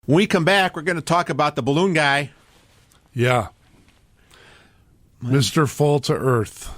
When we come back, we're going to talk about the balloon guy. Yeah. Mr. Fall to Earth.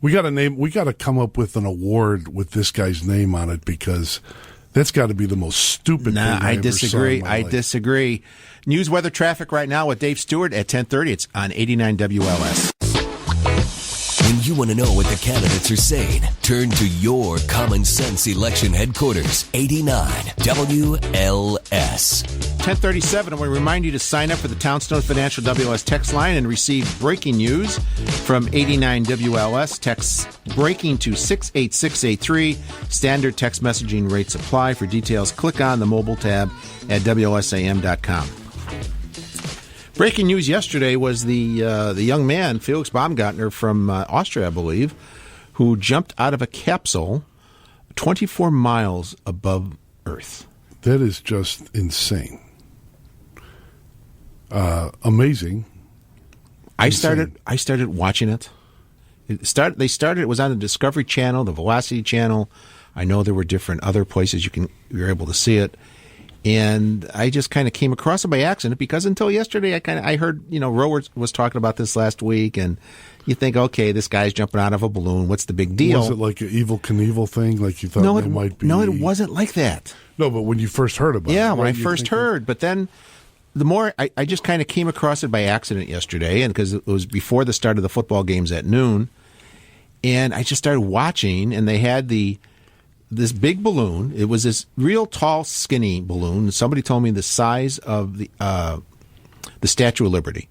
We got to come up with an award with this guy's name on it, because that's got to be the most stupid thing I disagree. ever saw in my life. Disagree. News, weather, traffic right now with Dave Stewart at 10:30. It's on 89 WLS. When you want to know what the candidates are saying, turn to your common sense election headquarters, 89 WLS. 10:37, I want to remind you to sign up for the Townstone Financial WLS text line and receive breaking news from 89 WLS. Text breaking to 68683. Standard text messaging rates apply. For details, click on the mobile tab at WLSAM.com. Breaking news yesterday was the young man, Felix Baumgartner from Austria, I believe, who jumped out of a capsule 24 miles above Earth. That is just insane. Amazing. I started watching it. It was on the Discovery Channel, the Velocity Channel. I know there were different other places you were able to see it. And I just kind of came across it by accident, because until yesterday I heard, Roe was talking about this last week, and you think, okay, this guy's jumping out of a balloon. What's the big deal? Was it like an Evil Knievel thing? Like you thought it might be? No, it wasn't like that. No, but when you first heard about it. Yeah, when I first heard. But then the more, I just kind of came across it by accident yesterday, and because it was before the start of the football games at noon. And I just started watching, and they had this big balloon. It was this real tall, skinny balloon. Somebody told me the size of the Statue of Liberty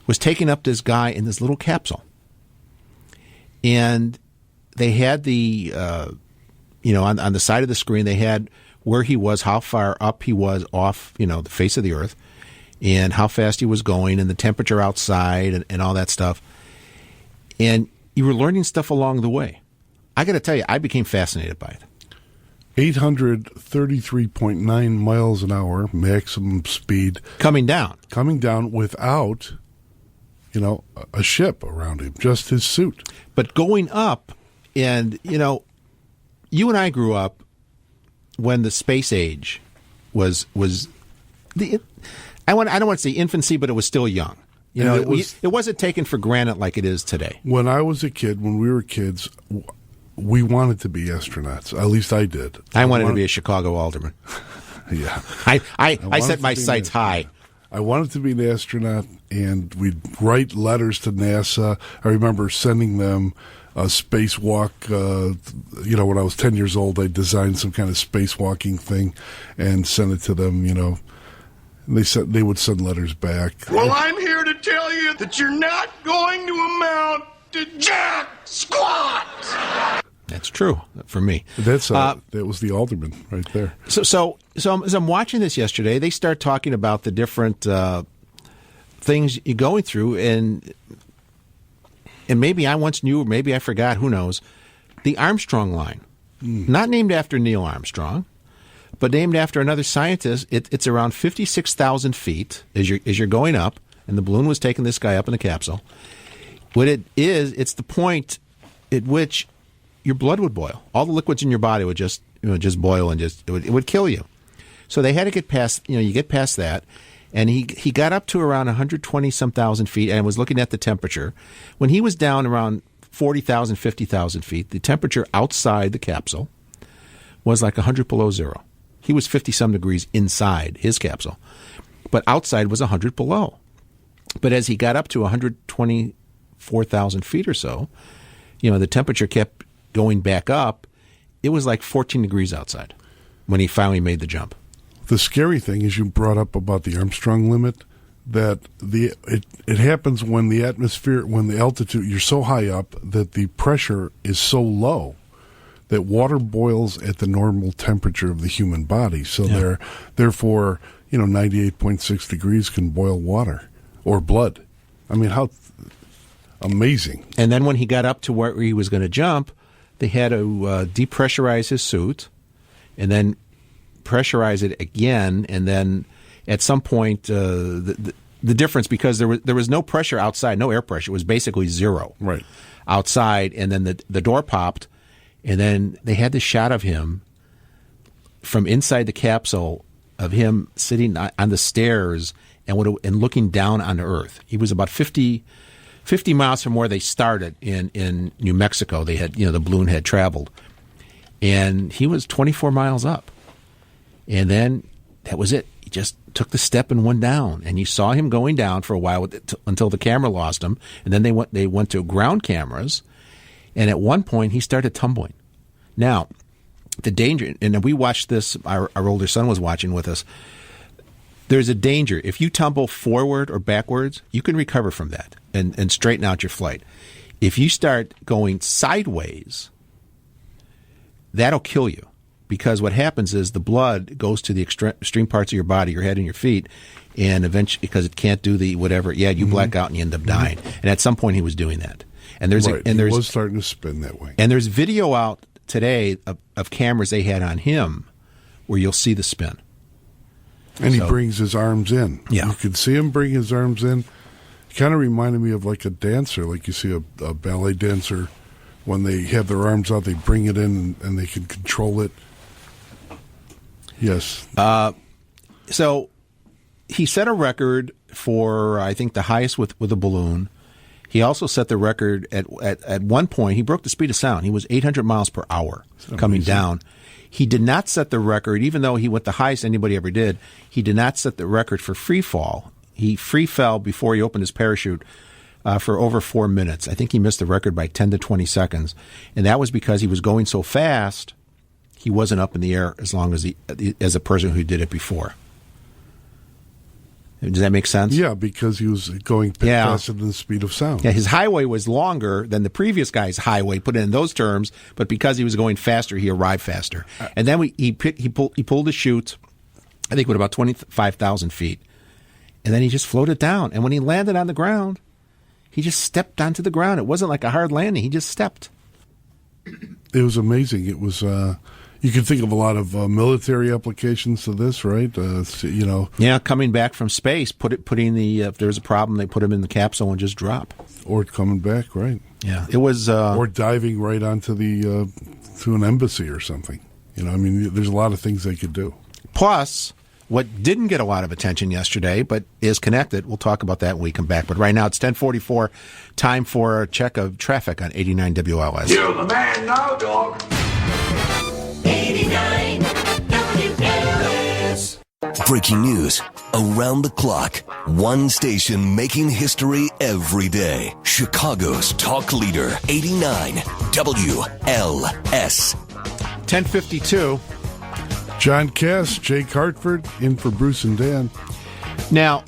was taking up this guy in this little capsule. And they had on the side of the screen, they had where he was, how far up he was off, the face of the earth, and how fast he was going, and the temperature outside, and all that stuff. And you were learning stuff along the way. I got to tell you, I became fascinated by it. 833.9 miles an hour, maximum speed. Coming down without, a ship around him, just his suit. But going up, and, you and I grew up when the space age was I don't want to say infancy, but it was still young. It wasn't taken for granted like it is today. When I was a kid, when we were kids, we wanted to be astronauts. At least I did. I wanted to be a Chicago alderman. Yeah. I set my sights high. I wanted to be an astronaut, and we'd write letters to NASA. I remember sending them a spacewalk. When I was 10 years old, I designed some kind of spacewalking thing and sent it to them, They would send letters back. Well, I'm here to tell you that you're not going to amount to jack squat. That's true for me. That was the alderman right there. So as I'm watching this yesterday, they start talking about the different things you're going through, and maybe I once knew, or maybe I forgot, who knows, the Armstrong line. Not named after Neil Armstrong, but named after another scientist. It's around 56,000 feet as you're going up, and the balloon was taking this guy up in the capsule. What it is, it's the point at which your blood would boil. All the liquids in your body would just boil, and it would kill you. So they had to get past, you get past that. And he got up to around 120-some thousand feet and was looking at the temperature. When he was down around 40,000, 50,000 feet, the temperature outside the capsule was like 100 below zero. He was 50-some degrees inside his capsule, but outside was 100 below. But as he got up to 124,000 feet or so, the temperature kept going back up. It was like 14 degrees outside when he finally made the jump. The scary thing is, you brought up about the Armstrong limit, that it happens when the atmosphere, when the altitude, you're so high up that the pressure is so low that water boils at the normal temperature of the human body. So therefore, 98.6 degrees can boil water or blood. I mean, how amazing. And then when he got up to where he was going to jump, they had to depressurize his suit and then pressurize it again, and then at some point the difference, because there was no pressure outside, no air pressure, it was basically zero outside, and then the door popped, and then they had this shot of him from inside the capsule of him sitting on the stairs and looking down on the Earth. He was about 50 miles from where they started in New Mexico. They had, the balloon had traveled. And he was 24 miles up. And then that was it. He just took the step and went down. And you saw him going down for a while until the camera lost him. And then they went to ground cameras. And at one point, he started tumbling. Now, the danger, and we watched this, our older son was watching with us. There's a danger. If you tumble forward or backwards, you can recover from that and straighten out your flight. If you start going sideways, that'll kill you, because what happens is the blood goes to the extreme parts of your body, your head and your feet, and eventually, because it can't do the whatever, you black out and you end up dying. And at some point, he was doing that. And he was starting to spin that way. And there's video out today of cameras they had on him where you'll see the spin. And he brings his arms in. Yeah. You could see him bring his arms in. It kind of reminded me of like a dancer, like you see a ballet dancer. When they have their arms out, they bring it in and they can control it. Yes. So he set a record for, I think, the highest with a balloon. He also set the record at one point. He broke the speed of sound. He was 800 miles per hour coming down. He did not set the record, even though he went the highest anybody ever did. He did not set the record for free fall. He free fell before he opened his parachute for over 4 minutes. I think he missed the record by 10 to 20 seconds. And that was because he was going so fast, he wasn't up in the air as long as a person who did it before. Does that make sense? Yeah, because he was going faster than the speed of sound. Yeah, his highway was longer than the previous guy's highway, put it in those terms, but because he was going faster, he arrived faster. And then he pulled the chute, I think, with about 25,000 feet. And then he just floated down. And when he landed on the ground, he just stepped onto the ground. It wasn't like a hard landing. He just stepped. It was amazing. It was... you can think of a lot of military applications to this, right? Yeah, coming back from space, if there was a problem, they put him in the capsule and just drop. Or coming back, right? Yeah, it was. Or diving right onto to an embassy or something. There's a lot of things they could do. Plus, what didn't get a lot of attention yesterday, but is connected. We'll talk about that when we come back. But right now, it's 10:44. Time for a check of traffic on 89 WLS. You're the man now, dog. 89 WLS. Breaking news around the clock. One station making history every day. Chicago's talk leader, 89 WLS. 10:52. John Cass, Jake Hartford, in for Bruce and Dan. Now,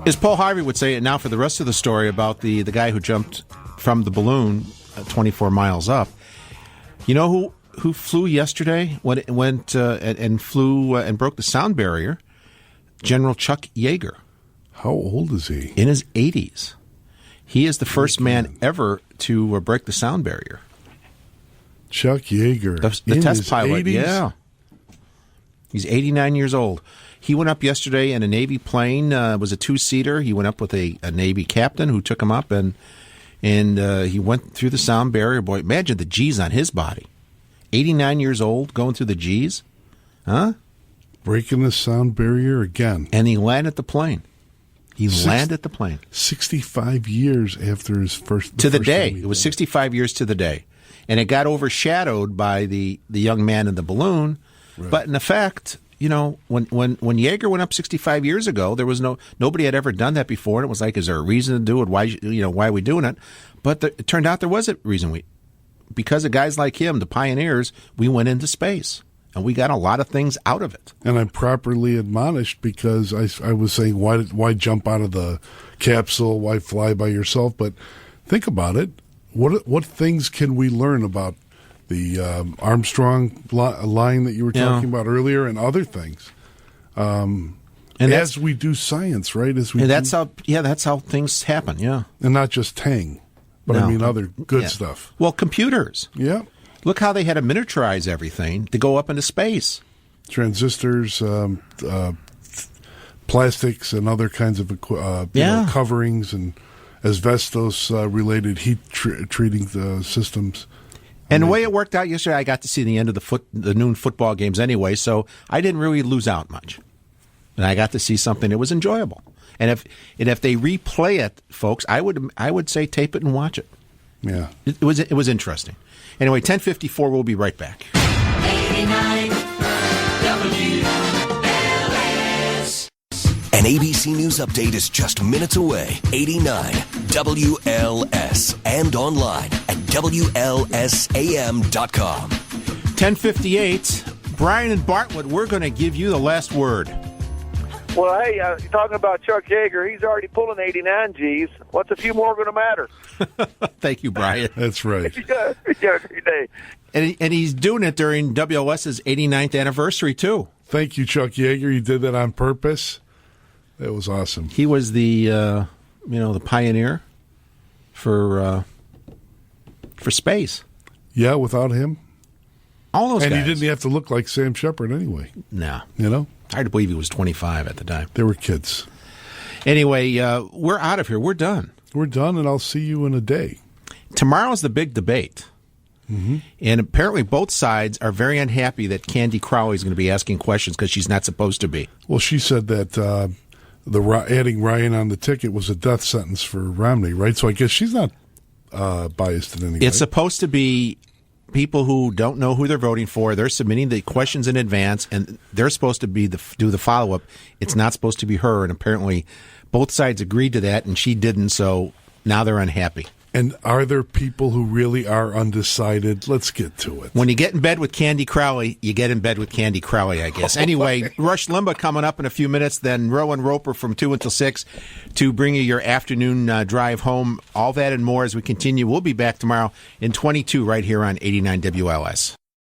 as Paul Harvey would say, now for the rest of the story about the guy who jumped from the balloon 24 miles up. You know who flew yesterday? Went and flew and broke the sound barrier? General Chuck Yeager. How old is he? In his 80s. He is the first man ever to break the sound barrier. Chuck Yeager. The test pilot. 80s? Yeah. He's 89 years old. He went up yesterday in a Navy plane. It was a two-seater. He went up with a Navy captain who took him up, and he went through the sound barrier. Boy, imagine the G's on his body. 89 years old, going through the G's. Huh? Breaking the sound barrier again. And he landed the plane. Landed the plane. 65 years after his first... To the day. It was 65 years to the day. And it got overshadowed by the young man in the balloon. Right. But in effect, when Yeager went up 65 years ago, there was nobody had ever done that before. And it was like, is there a reason to do it? Why are we doing it? But it turned out there was a reason. Because of guys like him, the pioneers, we went into space. And we got a lot of things out of it. And I'm properly admonished because I was saying, why jump out of the capsule? Why fly by yourself? But think about it. What things can we learn about the Armstrong line that you were talking about earlier, and other things? And as we do science, right? That's how things happen. Yeah, and not just Tang, but I mean other good stuff. Well, computers. Yeah. Look how they had to miniaturize everything to go up into space. Transistors, plastics, and other kinds of coverings and asbestos-related heat treating systems. And the way it worked out yesterday, I got to see the end of the noon football games anyway, so I didn't really lose out much. And I got to see something that was enjoyable. And if they replay it, folks, I would say tape it and watch it. Yeah. It was interesting. Anyway, 10:54, we'll be right back. 89 WLS. An ABC News update is just minutes away. 89 WLS and online at WLSAM.com. 10:58, Brian and Bartlett, we're going to give you the last word. Well, hey, talking about Chuck Yeager, he's already pulling 89 Gs. What's a few more going to matter? Thank you, Brian. That's right. Yeah, every day. And he's doing it during WLS's 89th anniversary, too. Thank you, Chuck Yeager. You did that on purpose. That was awesome. He was the pioneer for space. Yeah, without him. All those and guys. he didn't have to look like Sam Shepard anyway. No. You know? Hard to believe he was 25 at the time. They were kids. Anyway, we're out of here. We're done. We're done, and I'll see you in a day. Tomorrow's the big debate. Mm-hmm. And apparently both sides are very unhappy that Candy Crowley is going to be asking questions because she's not supposed to be. Well, she said that adding Ryan on the ticket was a death sentence for Romney, right? So I guess she's not biased in any way. It's supposed to be people who don't know who they're voting for. They're submitting the questions in advance, and they're supposed to be do the follow-up. It's not supposed to be her, and apparently both sides agreed to that, and she didn't, so now they're unhappy. And are there people who really are undecided? Let's get to it. When you get in bed with Candy Crowley, you get in bed with Candy Crowley, I guess. Anyway, Rush Limbaugh coming up in a few minutes, then Rowan Roper from 2 until 6 to bring you your afternoon drive home. All that and more as we continue. We'll be back tomorrow in 22 right here on 89 WLS.